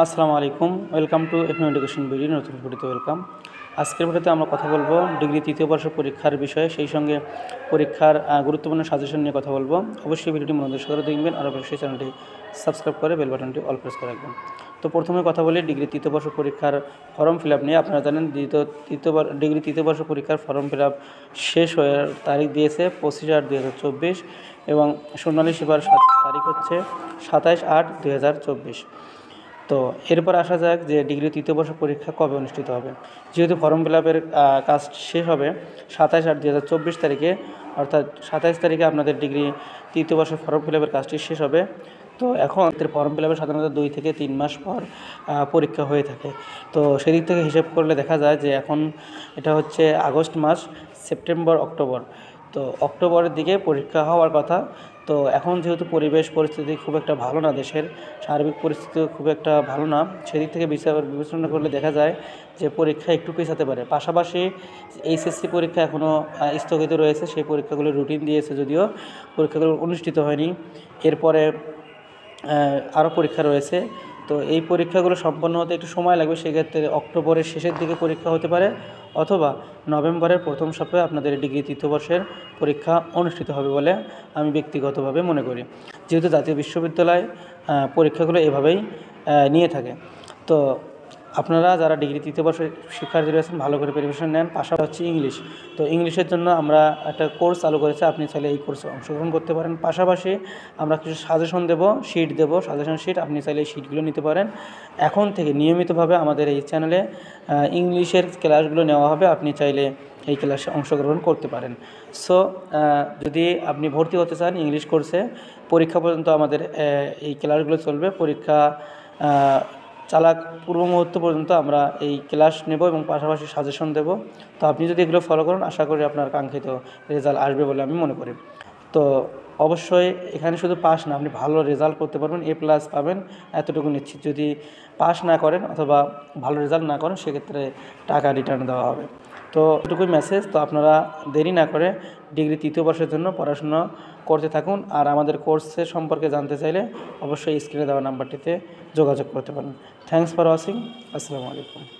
আসসালামু আলাইকুম, welcome to FM education video. নতুন ভিডিওতে ওয়েলকাম। আজকের ভিডিওতে আমরা কথা বলবো ডিগ্রি তৃতীয় বর্ষ পরীক্ষার বিষয়ে, সেই সঙ্গে পরীক্ষার গুরুত্বপূর্ণ সাজেশন নিয়ে কথা বলবো। অবশ্যই ভিডিওটি মনোযোগ সহকারে দেখবেন আর অবশ্যই চ্যানেলটি সাবস্ক্রাইব করে বেল বাটনটি অল প্রেস করে রাখবেন। তো প্রথমে কথা বলি ডিগ্রি তৃতীয় বর্ষ পরীক্ষার ফর্ম ফিল আপ নিয়ে। আপনারা জানেন ডিগ্রি তৃতীয় বর্ষ পরীক্ষার ফর্ম ফিল আপ শেষ হয়ে তারিখ দিয়েছে 25/8/2024 এবং স্বর্ণালী সেবার তারিখ হচ্ছে 27/8/2024। তো এরপর আসা যাক যে ডিগ্রি তৃতীয় বর্ষ পরীক্ষা কবে অনুষ্ঠিত হবে। যেহেতু ফর্ম ফিল আপের কাজ শেষ হবে 27/8/2024 তারিখে, অর্থাৎ 27 তারিখে আপনাদের ডিগ্রি তৃতীয় বর্ষের ফর্ম ফিল আপের কাজটি শেষ হবে। তো এখন ফর্ম ফিল আপের সাধারণত 2 থেকে 3 মাস পর পরীক্ষা হয়ে থাকে। তো সেদিক থেকে হিসেব করলে দেখা যায় যে এখন এটা হচ্ছে আগস্ট মাস, সেপ্টেম্বর, অক্টোবর। তো অক্টোবরের দিকে পরীক্ষা হওয়ার কথা। তো এখন যেহেতু পরিবেশ পরিস্থিতি খুব একটা ভালো না, দেশের সার্বিক পরিস্থিতি খুব একটা ভালো না, সেদিক থেকে বিবেচনা করলে দেখা যায় যে পরীক্ষা একটু পেছাতে পারে। পাশাপাশি এইচএসসি পরীক্ষা এখনও স্থগিত রয়েছে, সেই পরীক্ষাগুলো রুটিন দিয়েছে, যদিও পরীক্ষাগুলো অনুষ্ঠিত হয়নি। এরপরে আরও পরীক্ষা রয়েছে। তো এই পরীক্ষাগুলো সম্পন্ন হতে একটু সময় লাগবে। সেক্ষেত্রে অক্টোবরের শেষের দিকে পরীক্ষা হতে পারে, অথবা নভেম্বরের প্রথম সপ্তাহে আপনাদের ডিগ্রি তৃতীয় বর্ষের পরীক্ষা অনুষ্ঠিত হবে বলে আমি ব্যক্তিগতভাবে মনে করি, যেহেতু জাতীয় বিশ্ববিদ্যালয় পরীক্ষাগুলো এভাবেই নিয়ে থাকে। তো আপনারা যারা ডিগ্রি তৃতীয় বর্ষের শিক্ষার্থী রয়েছেন ভালো করে প্রিপারেশন নেন। পাশাপাশি হচ্ছে ইংলিশ। তো ইংলিশের জন্য আমরা একটা কোর্স চালু করেছি, আপনি চাইলে এই কোর্সে অংশগ্রহণ করতে পারেন। পাশাপাশি আমরা কিছু সাজেশন দেবো, সাজেশন শিট, আপনি চাইলে এই শিটগুলো নিতে পারেন। এখন থেকে নিয়মিতভাবে আমাদের এই চ্যানেলে ইংলিশের ক্লাসগুলো নেওয়া হবে, আপনি চাইলে এই ক্লাসে অংশগ্রহণ করতে পারেন। সো যদি আপনি ভর্তি হতে চান ইংলিশ কোর্সে, পরীক্ষা পর্যন্ত আমাদের এই ক্লাসগুলো চলবে। পরীক্ষা চালাক পূর্ব মুহূর্ত পর্যন্ত আমরা এই ক্লাস নেব এবং পাশাপাশি সাজেশন দেব। তো আপনি যদি এগুলো ফলো করেন, আশা করি আপনার কাঙ্ক্ষিত রেজাল্ট আসবে বলে আমি মনে করি। তো অবশ্যই এখানে শুধু পাস না, আপনি ভালো রেজাল্ট করতে পারবেন, A+ পাবেন, এতটুকু নিশ্চিত। যদি পাস না করেন অথবা ভালো রেজাল্ট না করেন, সেক্ষেত্রে টাকা রিটার্ন দেওয়া হবে। তো এটুকুই মেসেজ। তো আপনারা দেরি না করে ডিগ্রি তৃতীয় বর্ষের জন্য পড়াশোনা করতে থাকুন। আর আমাদের কোর্সের সম্পর্কে জানতে চাইলে অবশ্যই স্ক্রিনে দেওয়া নাম্বারটিতে যোগাযোগ করতে পারেন। Thanks for watching. আসসালামু আলাইকুম।